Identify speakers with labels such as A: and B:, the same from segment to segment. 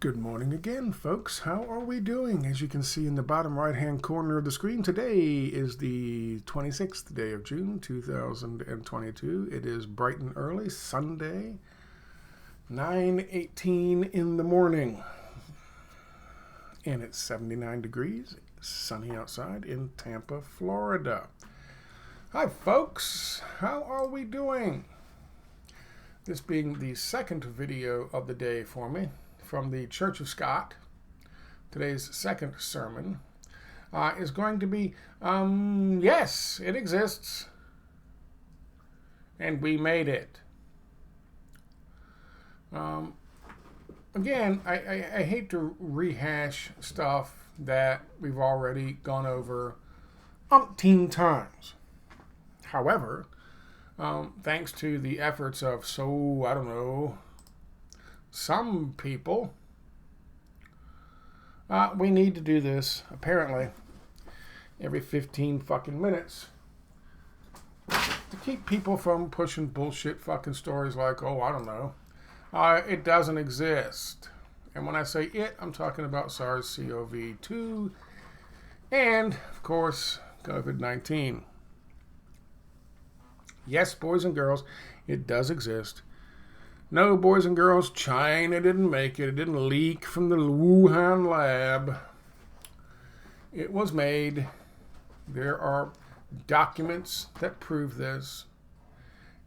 A: Good morning again, folks. How are we doing? As you can see in the bottom right-hand corner of the screen, today is the 26th day of June, 2022. It is bright and early, Sunday, 9:18 in the morning. And it's 79 degrees, sunny outside in Tampa, Florida. Hi, folks. How are we doing? This being the second video of the day for me, from the Church of Scott. Today's second sermon is going to be, yes, it exists. And we made it. Again, I hate to rehash stuff that we've already gone over umpteen times. However, thanks to the efforts of, some people, we need to do this, apparently, every 15 fucking minutes to keep people from pushing bullshit fucking stories like, it doesn't exist. And when I say it, I'm talking about SARS-CoV-2 and, of course, COVID-19. Yes, boys and girls, it does exist. No, boys and girls, China didn't make it. It didn't leak from the Wuhan lab. It was made. There are documents that prove this.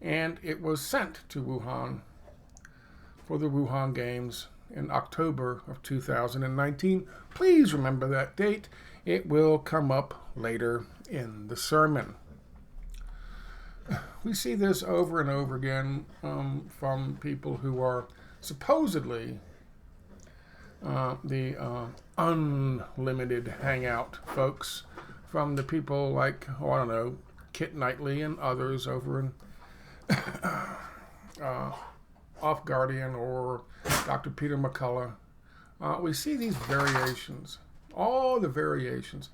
A: And it was sent to Wuhan for the Wuhan Games in October of 2019. Please remember that date. It will come up later in the sermon. We see this over and over again from people who are supposedly the unlimited hangout folks, from the people like, Kit Knightley and others over in Off Guardian or Dr. Peter McCullough. We see these variations, all the variations.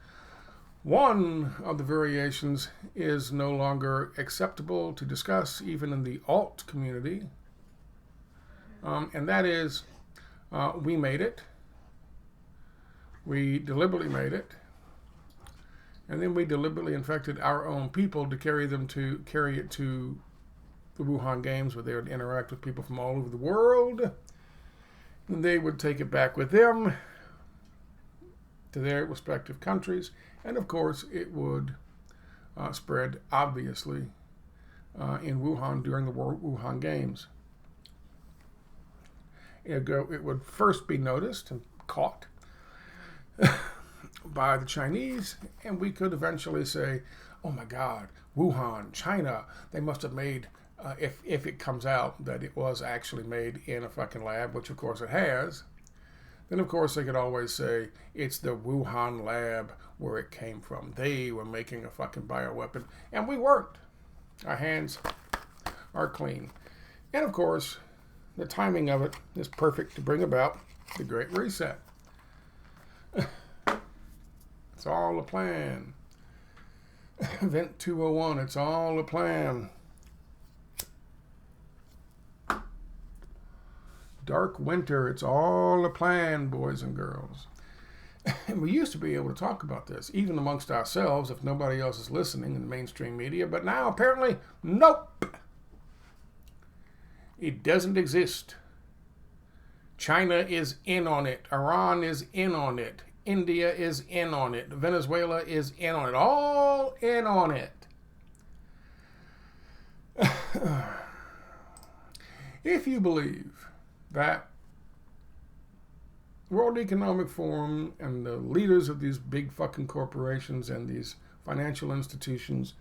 A: One of the variations is no longer acceptable to discuss even in the alt community, and that is, we made it, we deliberately made it, and then we deliberately infected our own people to carry it to the Wuhan Games, where they would interact with people from all over the world, and they would take it back with them to their respective countries. And of course, it would spread, obviously, in Wuhan during the Wuhan Games. It would first be noticed and caught by the Chinese, and we could eventually say, oh my God, Wuhan, China, they must have made, if it comes out that it was actually made in a fucking lab, which of course it has, then of course they could always say it's the Wuhan lab where it came from. They were making a fucking bioweapon, and we weren't. Our hands are clean. And of course, the timing of it is perfect to bring about the Great Reset. It's all a plan. Event 201, it's all a plan. Dark winter, it's all a plan, boys and girls. And we used to be able to talk about this, even amongst ourselves, if nobody else is listening in the mainstream media. But now, apparently, nope. It doesn't exist. China is in on it. Iran is in on it. India is in on it. Venezuela is in on it. All in on it. If you believe that World Economic Forum and the leaders of these big fucking corporations and these financial institutions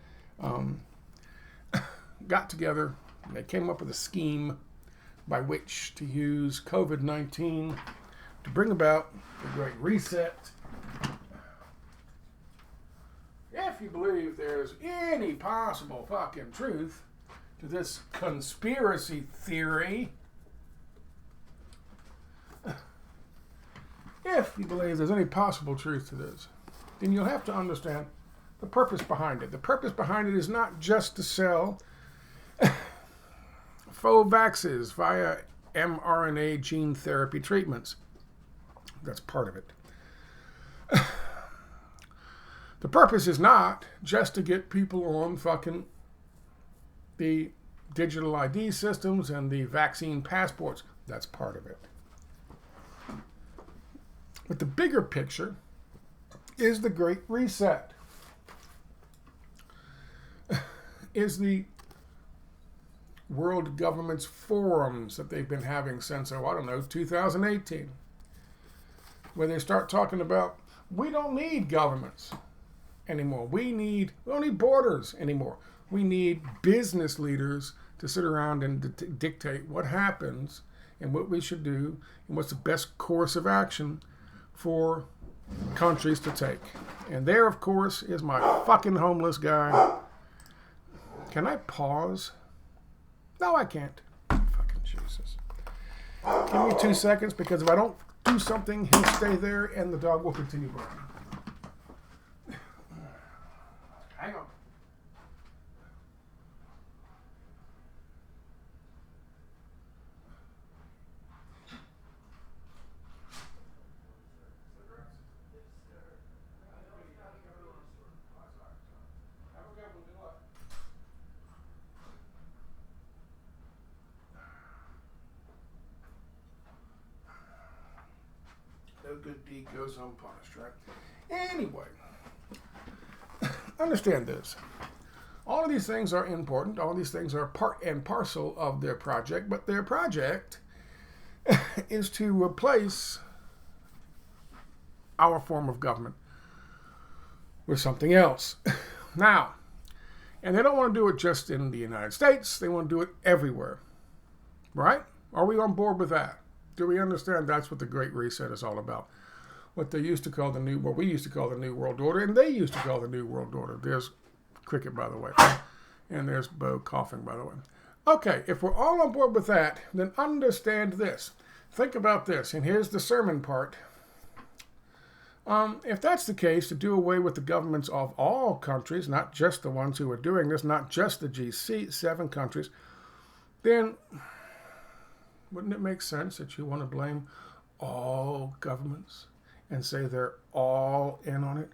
A: got together and they came up with a scheme by which to use COVID-19 to bring about the Great Reset. If you believe there's any possible fucking truth to this conspiracy theory, if you believe there's any possible truth to this, then you'll have to understand the purpose behind it. The purpose behind it is not just to sell faux vaxes via mRNA gene therapy treatments. That's part of it. The purpose is not just to get people on fucking the digital ID systems and the vaccine passports. That's part of it. But the bigger picture is the Great Reset. Is the world governments forums that they've been having since, 2018. Where they start talking about, we don't need governments anymore. We don't need borders anymore. We need business leaders to sit around and dictate what happens and what we should do and what's the best course of action for countries to take. And there, of course, is my fucking homeless guy. Can I pause? No, I can't. Fucking Jesus. Give me 2 seconds, because if I don't do something, he'll stay there and the dog will continue barking. Hang on. No good deed goes unpunished, right? Anyway, understand this. All of these things are important. All of these things are part and parcel of their project, but their project is to replace our form of government with something else. Now, and they don't want to do it just in the United States. They want to do it everywhere. Right? Are we on board with that? Do we understand that's what the Great Reset is all about? What they used to call we used to call the New World Order, and they used to call the New World Order. There's Cricket, by the way. And there's Bo coughing, by the way. Okay, if we're all on board with that, then understand this. Think about this, and here's the sermon part. If that's the case, to do away with the governments of all countries, not just the ones who are doing this, not just the G7 countries, then wouldn't it make sense that you want to blame all governments and say they're all in on it,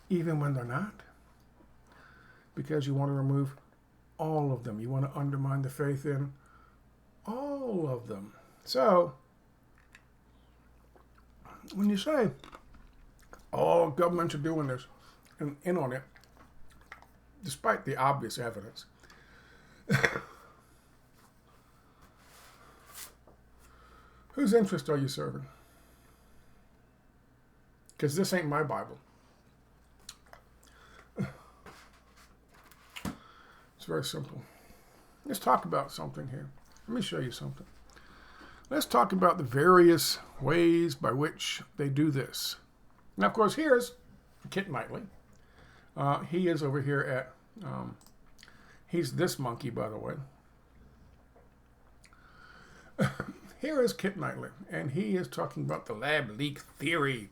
A: even when they're not? Because you want to remove all of them. You want to undermine the faith in all of them. So, when you say all governments are doing this and in on it, despite the obvious evidence, whose interest are you serving? Because this ain't my Bible. It's very simple. Let's talk about something here. Let me show you something. Let's talk about the various ways by which they do this. Now, of course, here's Kit Knightley. He is over here at, he's this monkey, by the way. Here is Kit Knightley, and he is talking about the lab leak theory.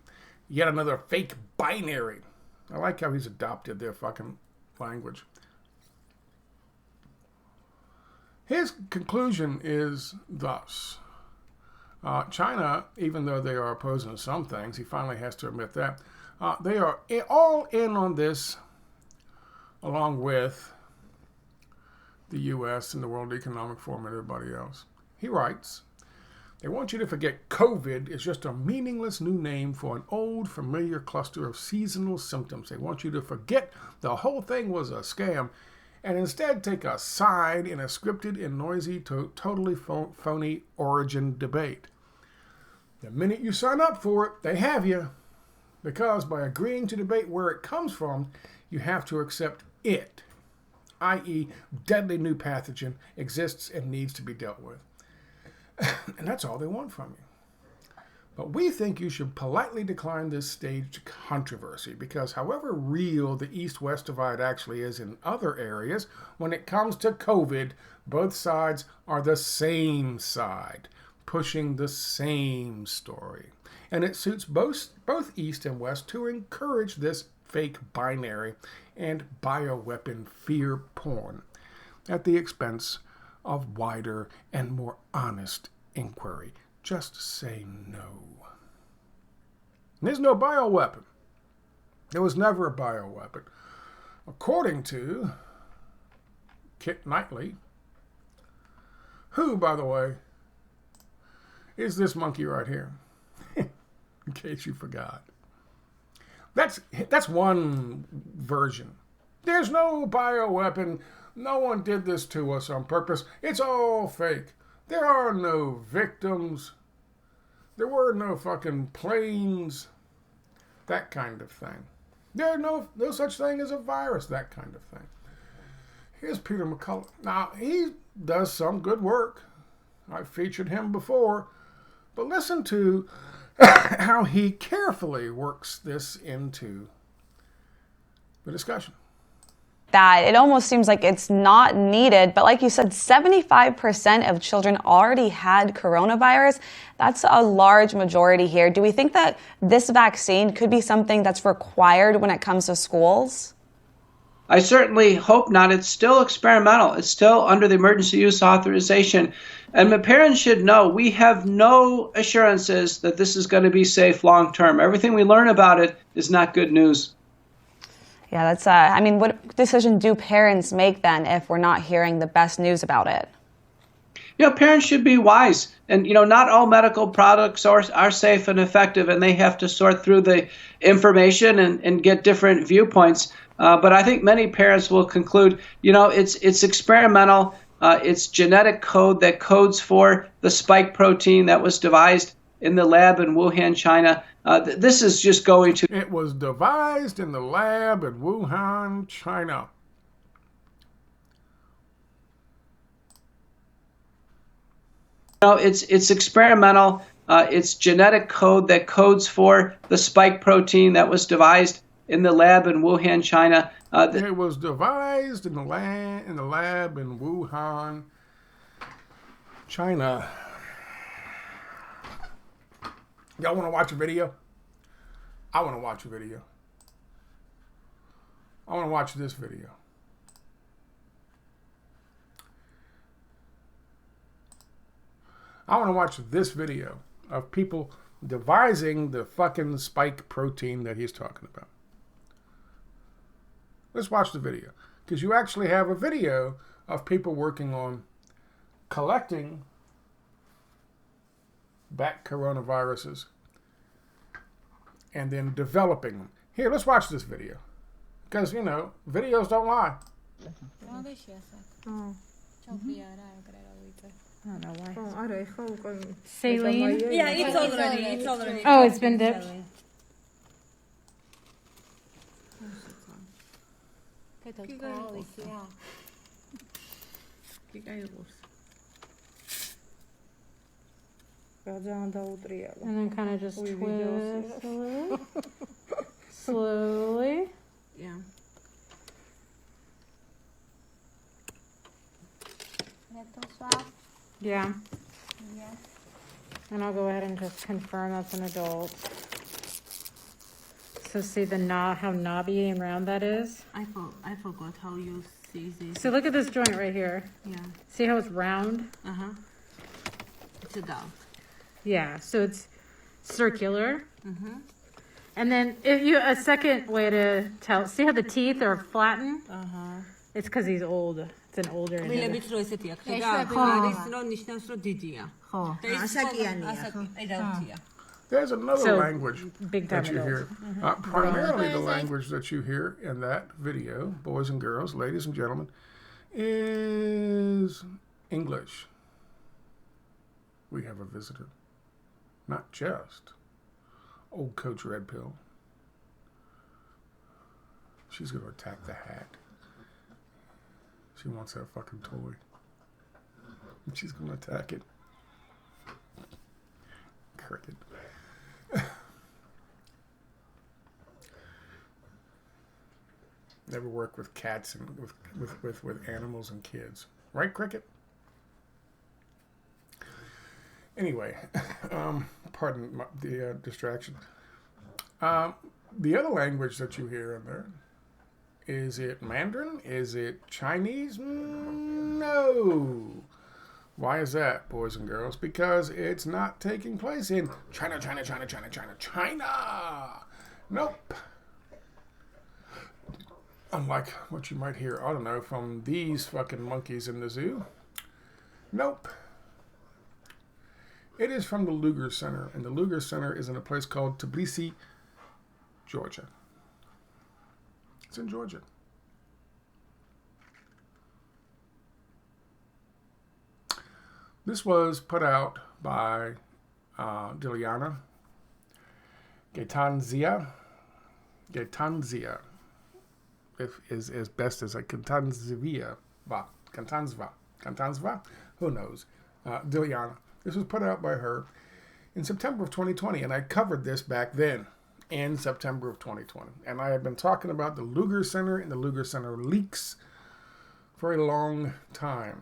A: Yet another fake binary. I like how he's adopted their fucking language. His conclusion is thus. China, even though they are opposing some things, he finally has to admit that, they are all in on this, along with the U.S. and the World Economic Forum and everybody else. He writes, they want you to forget COVID is just a meaningless new name for an old, familiar cluster of seasonal symptoms. They want you to forget the whole thing was a scam and instead take a side in a scripted and noisy, totally phony origin debate. The minute you sign up for it, they have you. Because by agreeing to debate where it comes from, you have to accept it, i.e., deadly new pathogen, exists and needs to be dealt with. And that's all they want from you. But we think you should politely decline this staged controversy because however real the East-West divide actually is in other areas, when it comes to COVID, both sides are the same side, pushing the same story. And it suits both East and West to encourage this fake binary and bioweapon fear porn at the expense of wider and more honest inquiry. Just say no. There's no bioweapon. There was never a bioweapon. According to Kit Knightley, who, by the way, is this monkey right here, in case you forgot. That's one version. There's no bioweapon. No one did this to us on purpose. It's all fake. There are no victims. There were no fucking planes. That kind of thing. There are no such thing as a virus. That kind of thing. Here's Peter McCullough. Now, he does some good work. I've featured him before. But listen to how he carefully works this into the discussion.
B: That it almost seems like it's not needed, but like you said, 75% of children already had coronavirus. That's a large majority here. Do we think that this vaccine could be something that's required when it comes to schools?
C: I certainly hope not. It's still experimental. It's still under the emergency use authorization. And the parents should know we have no assurances that this is going to be safe long term. Everything we learn about it is not good news.
B: Yeah, that's, I mean, what decision do parents make then if we're not hearing the best news about it?
C: You know, parents should be wise. And, you know, not all medical products are safe and effective, and they have to sort through the information and get different viewpoints. But I think many parents will conclude, you know, it's experimental. It's genetic code that codes for the spike protein that was devised in the lab in Wuhan, China. This is just going to...
A: It was devised in the lab in Wuhan, China.
C: No, it's experimental. It's genetic code that codes for the spike protein that was devised in the lab in Wuhan, China.
A: It was devised in the lab in Wuhan, China. Y'all want to watch a video? I want to watch a video. I want to watch this video. I want to watch this video of people devising the fucking spike protein that he's talking about. Let's watch the video. Because you actually have a video of people working on collecting back coronaviruses and then developing them. Here, let's watch this video. Because, you know, videos don't lie.
D: I don't know why.
E: Saline? Yeah, it's already.
D: Oh, it's been dipped? And then kind of just twist a little. Slowly.
E: Yeah.
D: Yeah. And I'll go ahead and just confirm that's an adult. So see the knob, how knobby and round that is?
E: I forgot how you see this.
D: So look at this joint right here.
E: Yeah.
D: See how it's round?
E: Uh-huh. It's a dog.
D: Yeah, so it's circular.
E: Mm-hmm.
D: And then if you, a second way to tell, see how the teeth are flattened?
E: Uh-huh.
D: It's because he's old. It's an older individual.
A: There's another
D: So,
A: language
D: big time
A: that you hear. Primarily the language that you hear in that video, boys and girls, ladies and gentlemen, is English. We have a visitor. Not just old Coach Red Pill. She's going to attack the hat. She wants that fucking toy. She's going to attack it. Cricket. Never work with cats and with animals and kids. Right, Cricket? Anyway, pardon the distraction. The other language that you hear in there, is it Mandarin? Is it Chinese? No. Why is that, boys and girls? Because it's not taking place in China. Nope. Unlike what you might hear, I don't know, from these fucking monkeys in the zoo. Nope. It is from the Lugar Center, and the Lugar Center is in a place called Tbilisi, Georgia. It's in Georgia. This was put out by Dilyana Gatanzia, is as best as a Gatanzva, who knows? Dilyana. This was put out by her in September of 2020, and I covered this back then in September of 2020. And I have been talking about the Lugar Center and the Lugar Center leaks for a long time.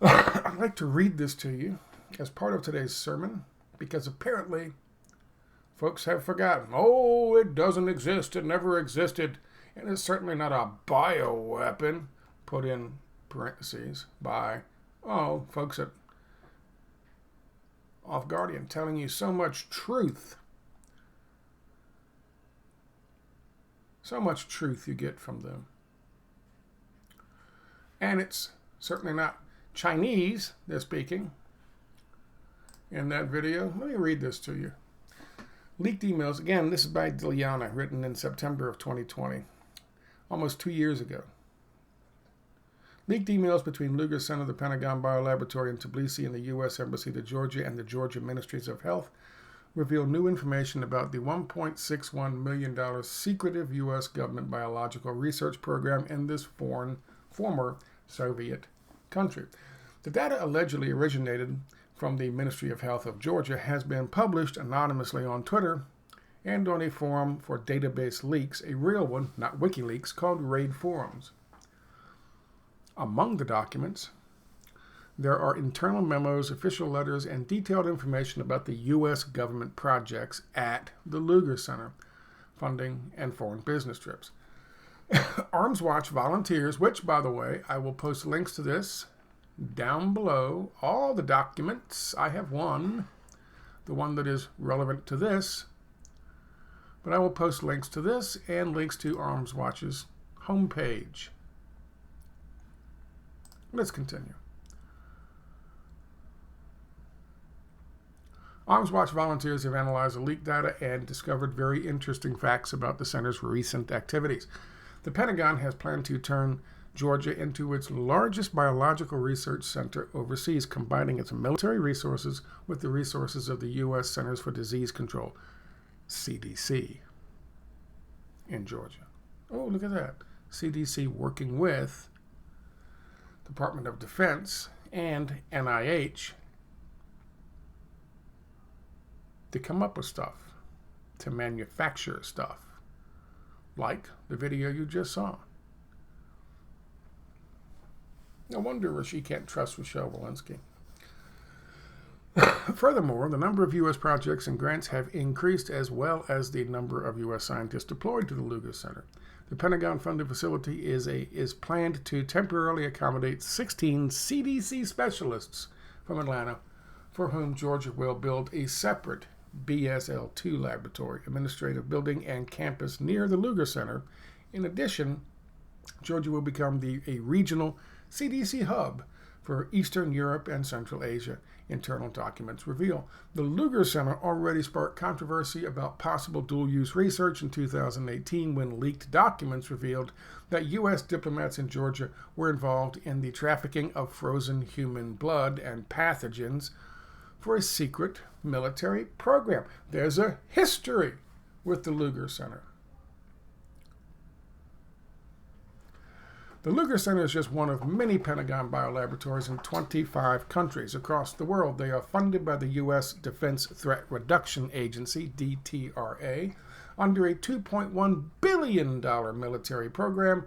A: I'd like to read this to you as part of today's sermon, because apparently folks have forgotten. Oh, it doesn't exist. It never existed. And it's certainly not a bioweapon, put in parentheses by, folks at Off Guardian telling you so much truth. So much truth you get from them. And it's certainly not Chinese they're speaking in that video. Let me read this to you. Leaked emails. Again, this is by Dilyana, written in September of 2020, almost 2 years ago. Leaked emails between Lugar Center, the Pentagon Biolaboratory in Tbilisi, and the U.S. Embassy to Georgia and the Georgia Ministries of Health reveal new information about the $1.61 million secretive U.S. government biological research program in this former Soviet country. The data allegedly originated from the Ministry of Health of Georgia has been published anonymously on Twitter and on a forum for database leaks, a real one, not WikiLeaks, called RAID Forums. Among the documents, there are internal memos, official letters, and detailed information about the U.S. government projects at the Lugar Center, funding, and foreign business trips. Arms Watch volunteers, which, by the way, I will post links to this down below. All the documents. I have one, the one that is relevant to this, but I will post links to this and links to Arms Watch's homepage. Let's continue. Arms Watch volunteers have analyzed the leaked data and discovered very interesting facts about the center's recent activities. The Pentagon has planned to turn Georgia into its largest biological research center overseas, combining its military resources with the resources of the U.S. Centers for Disease Control, CDC, in Georgia. Oh, look at that. CDC working with Department of Defense and NIH to come up with stuff, to manufacture stuff, like the video you just saw. No wonder she can't trust Rochelle Walensky. Furthermore, the number of U.S. projects and grants have increased, as well as the number of U.S. scientists deployed to the Lugar Center. The Pentagon-funded facility is planned to temporarily accommodate 16 CDC specialists from Atlanta, for whom Georgia will build a separate BSL-2 laboratory, administrative building, and campus near the Lugar Center. In addition, Georgia will become a regional CDC hub for Eastern Europe and Central Asia, internal documents reveal. The Lugar Center already sparked controversy about possible dual-use research in 2018 when leaked documents revealed that U.S. diplomats in Georgia were involved in the trafficking of frozen human blood and pathogens for a secret military program. There's a history with the Lugar Center. The Lugar Center is just one of many Pentagon biolaboratories in 25 countries across the world. They are funded by the U.S. Defense Threat Reduction Agency, DTRA, under a $2.1 billion military program,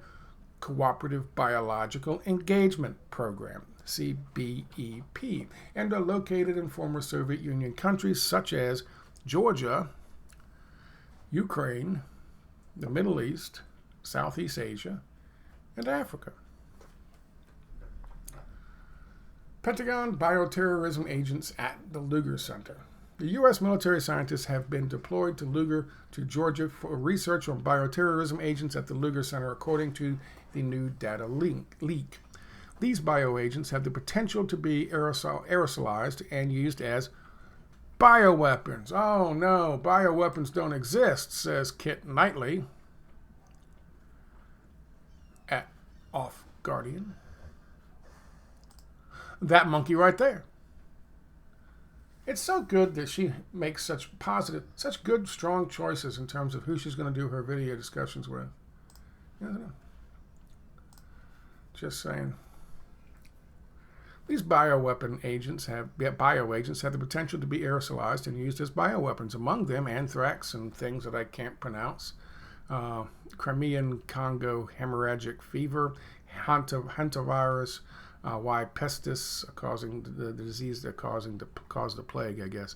A: Cooperative Biological Engagement Program, CBEP, and are located in former Soviet Union countries such as Georgia, Ukraine, the Middle East, Southeast Asia, and Africa. Pentagon bioterrorism agents at the Lugar Center. The U.S. military scientists have been deployed to Lugar, to Georgia, for research on bioterrorism agents at the Lugar Center, according to the new data leak. These bioagents have the potential to be aerosolized and used as bioweapons. Oh no, bioweapons don't exist, says Kit Knightley at Off Guardian. That monkey right there. It's so good that she makes such good, strong choices in terms of who she's going to do her video discussions with. Just saying. These bioagents have the potential to be aerosolized and used as bioweapons. Among them, anthrax and things that I can't pronounce, Crimean Congo hemorrhagic fever, hantavirus, Y. pestis, causing the disease that caused the plague, I guess.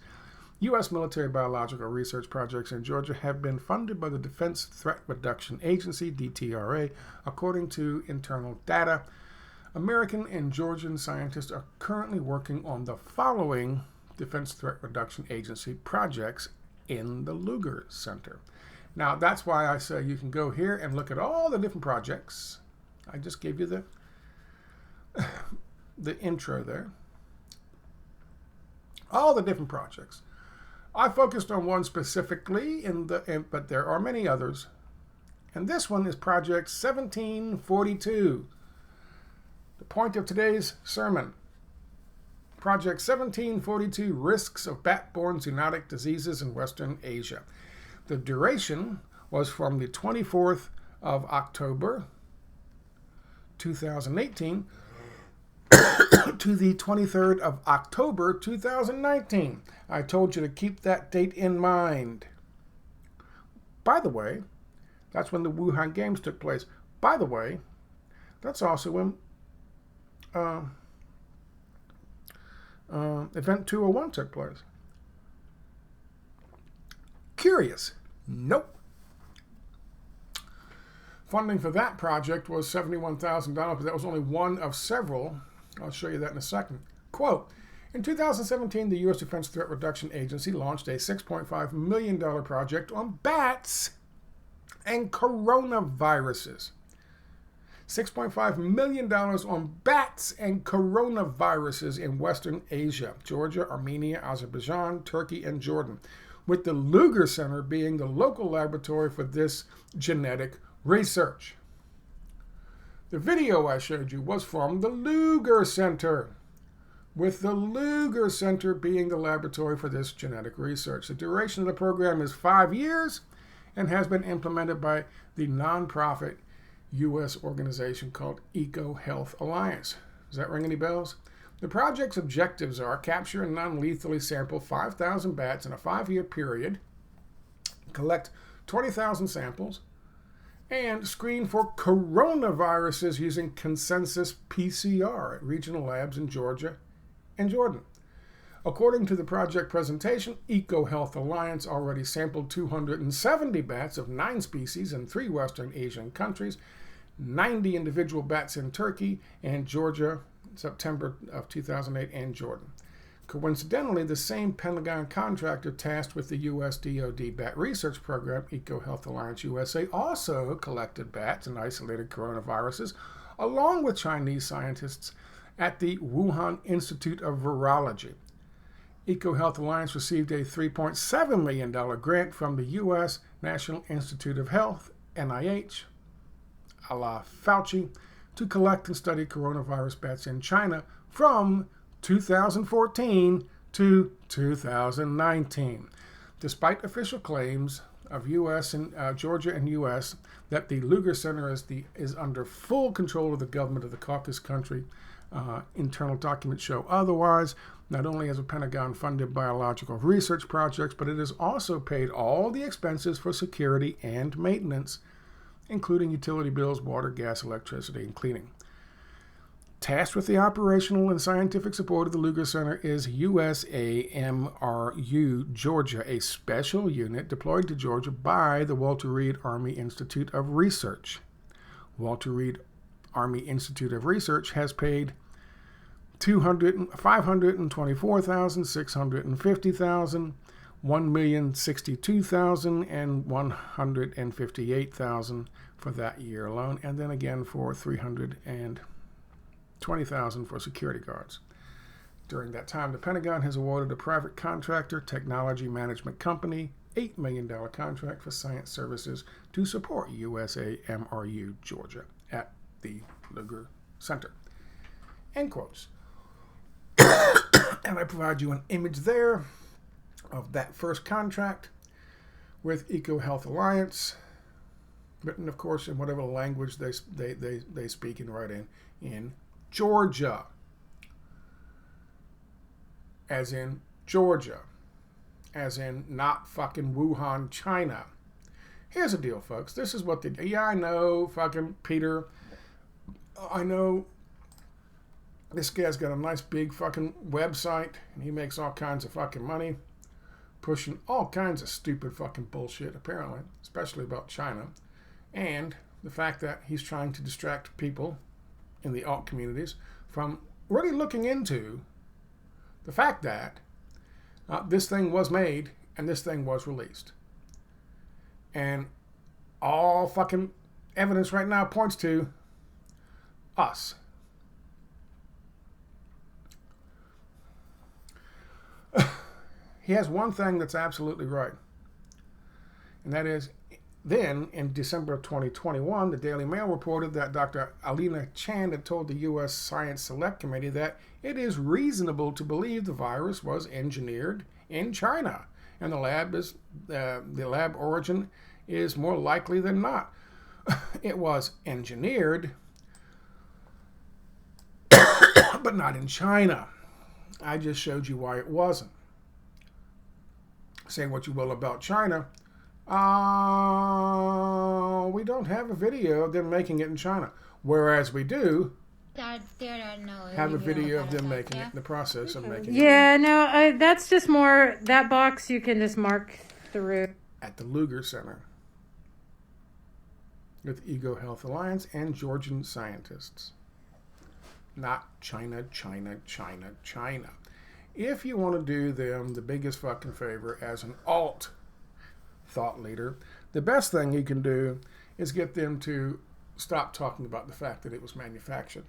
A: U.S. military biological research projects in Georgia have been funded by the Defense Threat Reduction Agency, DTRA, according to internal data. American and Georgian scientists are currently working on the following Defense Threat Reduction Agency projects in the Lugar Center. Now, that's why I say you can go here and look at all the different projects. I just gave you the intro there. All the different projects. I focused on one specifically, but there are many others. And this one is Project 1742. The point of today's sermon. Project 1742, Risks of Bat-Borne Zoonotic Diseases in Western Asia. The duration was from the 24th of October, 2018, to the 23rd of October 2019. I told you to keep that date in mind. By the way, that's when the Wuhan Games took place. By the way, that's also when Event 201 took place. Curious? Nope. Funding for that project was $71,000, but that was only one of several. I'll show you that in a second. Quote, in 2017, the U.S. Defense Threat Reduction Agency launched a $6.5 million project on bats and coronaviruses. $6.5 million on bats and coronaviruses in Western Asia, Georgia, Armenia, Azerbaijan, Turkey, and Jordan, with the Lugar Center being the local laboratory for this genetic research. The video I showed you was from the Lugar Center, with the Lugar Center being the laboratory for this genetic research. The duration of the program is 5 years and has been implemented by the nonprofit U.S. organization called Eco Health Alliance. Does that ring any bells? The project's objectives are capture and non-lethally sample 5,000 bats in a 5-year period, collect 20,000 samples, and screen for coronaviruses using consensus PCR at regional labs in Georgia and Jordan. According to the project presentation, Eco Health Alliance already sampled 270 bats of 9 species in 3 Western Asian countries, 90 individual bats in Turkey and Georgia, September of 2008, and Jordan. Coincidentally, the same Pentagon contractor tasked with the U.S. DoD Bat Research Program, Eco Health Alliance USA, also collected bats and isolated coronaviruses, along with Chinese scientists at the Wuhan Institute of Virology. Eco Health Alliance received a $3.7 million grant from the U.S. National Institute of Health, NIH, a la Fauci, to collect and study coronavirus bats in China from 2014 to 2019. Despite official claims of U.S. and Georgia and U.S. that the Lugar Center is under full control of the government of the Caucasus country, internal documents show otherwise. Not only has the Pentagon funded biological research projects, but it has also paid all the expenses for security and maintenance, including utility bills, water, gas, electricity, and cleaning. Tasked with the operational and scientific support of the Lugar Center is USAMRU Georgia, a special unit deployed to Georgia by the Walter Reed Army Institute of Research. Walter Reed Army Institute of Research has paid 524,650,000, 1,062,000, and 158,000 for that year alone, and then again for 320,000 for security guards. During that time, the Pentagon has awarded a private contractor, technology management company, $8 million contract for science services to support USAMRU Georgia at the Lugar Center. End quotes. And I provide you an image there of that first contract with EcoHealth Alliance, written, of course, in whatever language they speak and write in Georgia. As in Georgia. As in not fucking Wuhan, China. Here's the deal, folks. This is what they do. Yeah, I know, fucking Peter. I know this guy's got a nice big fucking website, and he makes all kinds of fucking money, pushing all kinds of stupid fucking bullshit, apparently, especially about China, and the fact that he's trying to distract people in the alt communities from really looking into the fact that this thing was made and this thing was released. And all fucking evidence right now points to us. He has one thing that's absolutely right. And that is, then in December of 2021, the Daily Mail reported that Dr. Alina Chan had told the U.S. Science Select Committee that it is reasonable to believe the virus was engineered in China, and the lab origin is more likely than not. It was engineered, but not in China. I just showed you why it wasn't. Say what you will about China. We don't have a video of them making it in China. Whereas we do have a video of them making it, in the process of making it.
D: Yeah, no, that's just more, that box you can just mark through.
A: At the Lugar Center with EcoHealth Alliance and Georgian scientists. Not China, China, China, China. If you want to do them the biggest fucking favor as an alt thought leader, the best thing you can do is get them to stop talking about the fact that it was manufactured.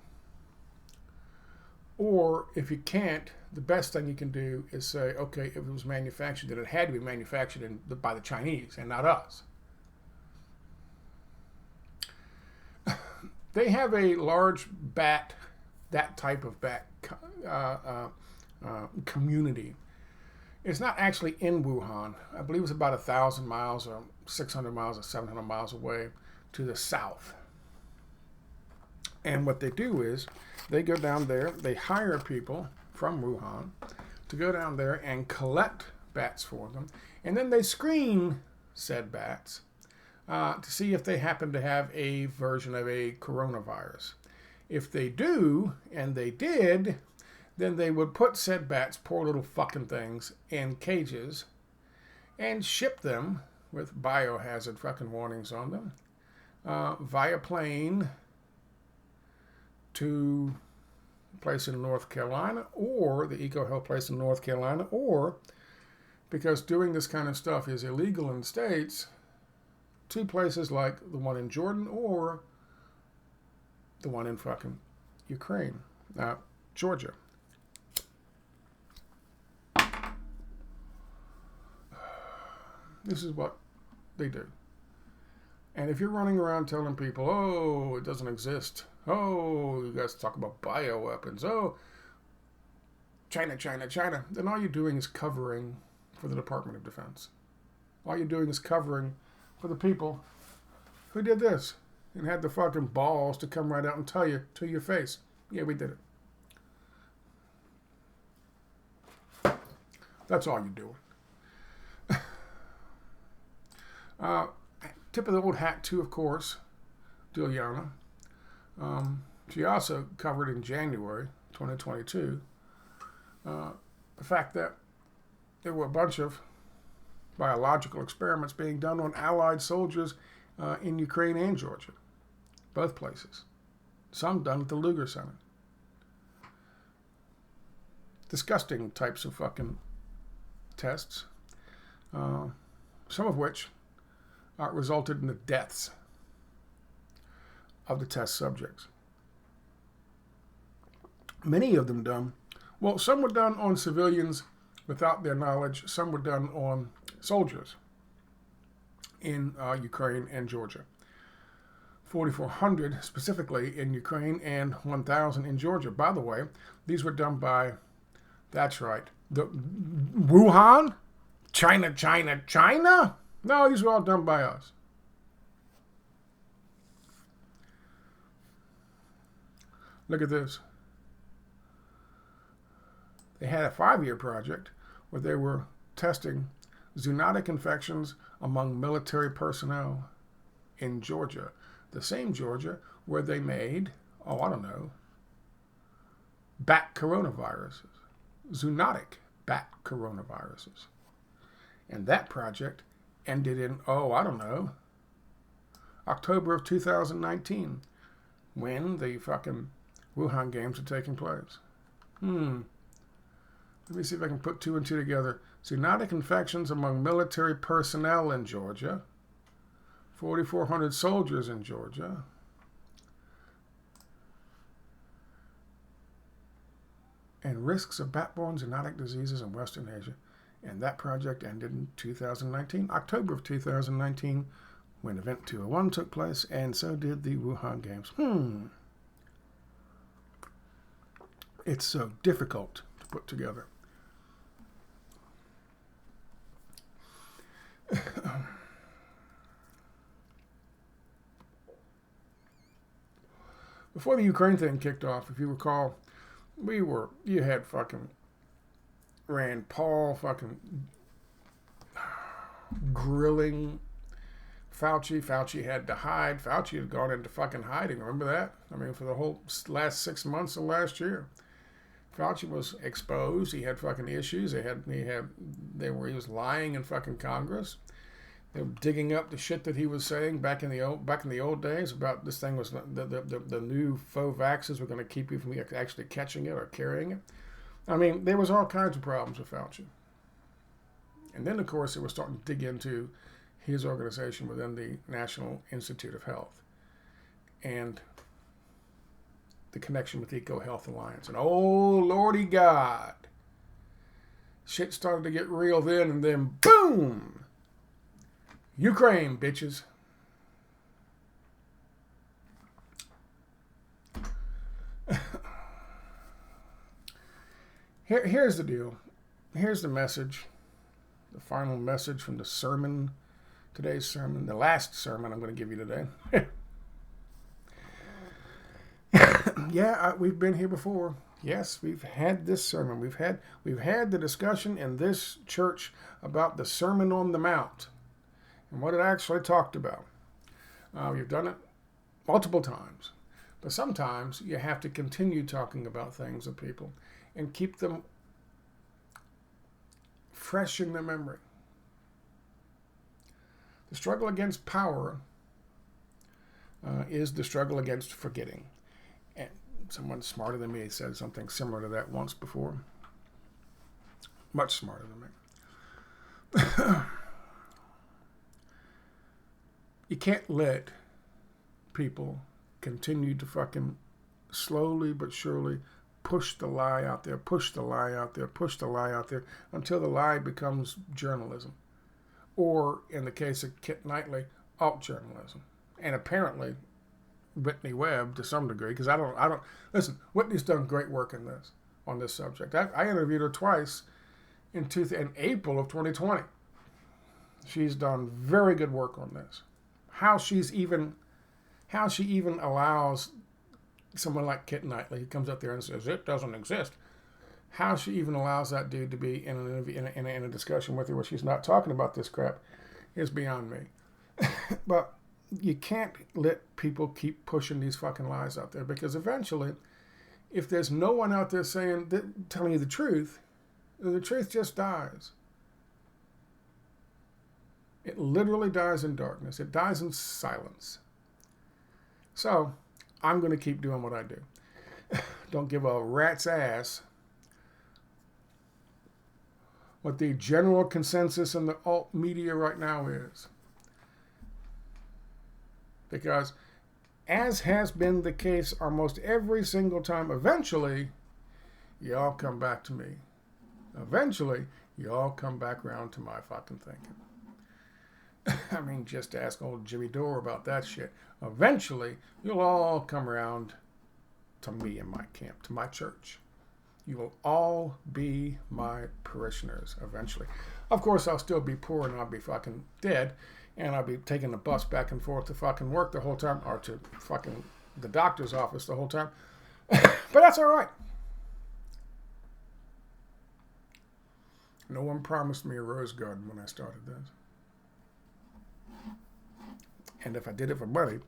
A: Or if you can't, the best thing you can do is say, okay, if it was manufactured, then it had to be manufactured by the Chinese and not us. They have a large bat, that type of bat community. It's not actually in Wuhan. I believe it's about 1,000 miles or 600 miles or 700 miles away to the south. And what they do is they go down there, they hire people from Wuhan to go down there and collect bats for them. And then they screen said bats to see if they happen to have a version of a coronavirus. If they do, and they did, then they would put said bats, poor little fucking things, in cages and ship them with biohazard fucking warnings on them via plane to a place in North Carolina, or the EcoHealth place in North Carolina, or, because doing this kind of stuff is illegal in states, to places like the one in Jordan or the one in fucking Ukraine, Georgia. This is what they do. And if you're running around telling people, oh, it doesn't exist. Oh, you guys talk about bioweapons. Oh, China, China, China. Then all you're doing is covering for the Department of Defense. All you're doing is covering for the people who did this and had the fucking balls to come right out and tell you to your face, yeah, we did it. That's all you're doing. Tip of the old hat, too, of course, Juliana. She also covered in January 2022 the fact that there were a bunch of biological experiments being done on Allied soldiers in Ukraine and Georgia, both places. Some done at the Lugar Center. disgusting types of fucking tests, some of which resulted in the deaths of the test subjects. Many of them done, well, some were done on civilians without their knowledge. Some were done on soldiers in Ukraine and Georgia. 4,400 specifically in Ukraine and 1,000 in Georgia. By the way, these were done by, that's right, the Wuhan? China? No, these were all done by us. Look at this. They had a 5-year project where they were testing zoonotic infections among military personnel in Georgia. The same Georgia where they made, bat coronaviruses. Zoonotic bat coronaviruses. And that project ended in, October of 2019, when the fucking Wuhan games are taking place. Let me see if I can put 2 and 2 together. Zoonotic infections among military personnel in Georgia. 4,400 soldiers in Georgia. And risks of bat-borne zoonotic diseases in Western Asia. And that project ended in 2019, October of 2019, when Event 201 took place, and so did the Wuhan Games. It's so difficult to put together. Before the Ukraine thing kicked off, if you recall, you had fucking Rand Paul fucking grilling Fauci. Fauci had to hide. Fauci had gone into fucking hiding. Remember that? I mean, for the whole last 6 months of last year. Fauci was exposed. He had fucking issues. He was lying in fucking Congress. They were digging up the shit that he was saying back in the old days about this thing was the new faux vaxxers were going to keep you from actually catching it or carrying it. I mean, there was all kinds of problems with Fauci. And then, of course, they were starting to dig into his organization within the National Institute of Health and the connection with EcoHealth Alliance. And oh, Lordy God, shit started to get real then, and then boom, Ukraine, bitches. Here's the deal. Here's the message. The final message from the sermon, today's sermon, the last sermon I'm going to give you today. Yeah, we've been here before. Yes, we've had this sermon. We've had the discussion in this church about the Sermon on the Mount and what it actually talked about. We've done it multiple times, but sometimes you have to continue talking about things with people and keep them fresh in their memory. The struggle against power is the struggle against forgetting. And someone smarter than me said something similar to that once before. Much smarter than me. You can't let people continue to fucking slowly but surely push the lie out there, until the lie becomes journalism. Or, in the case of Kit Knightley, alt-journalism. And apparently, Whitney Webb, to some degree, because I don't, listen, Whitney's done great work on this subject. I interviewed her twice in April of 2020. She's done very good work on this. How she even allows someone like Kit Knightley, who comes up there and says it doesn't exist, how she even allows that dude to be in a discussion with her where she's not talking about this crap is beyond me. But you can't let people keep pushing these fucking lies out there, because eventually, if there's no one out there telling you the truth just dies. It literally dies in darkness. It dies in silence. So, I'm going to keep doing what I do. Don't give a rat's ass what the general consensus in the alt media right now is. Because, as has been the case almost every single time, eventually, y'all come back to me. Eventually, y'all come back around to my fucking thinking. I mean, just ask old Jimmy Dore about that shit. Eventually, you'll all come around to me and my camp, to my church. You will all be my parishioners eventually. Of course, I'll still be poor and I'll be fucking dead. And I'll be taking the bus back and forth to fucking work the whole time. Or to fucking the doctor's office the whole time. But that's all right. No one promised me a rose garden when I started this. And if I did it for money,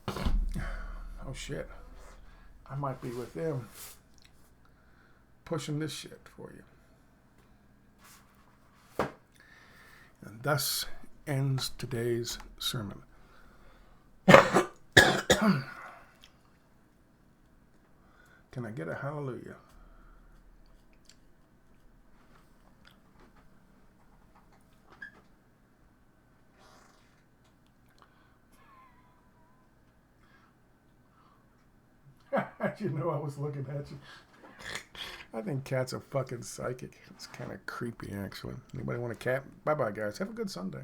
A: oh shit, I might be with them pushing this shit for you. And thus ends today's sermon. Can I get a hallelujah? You know I was looking at you. I think cats are fucking psychic. It's kind of creepy, actually. Anybody want a cat? Bye-bye, guys. Have a good Sunday.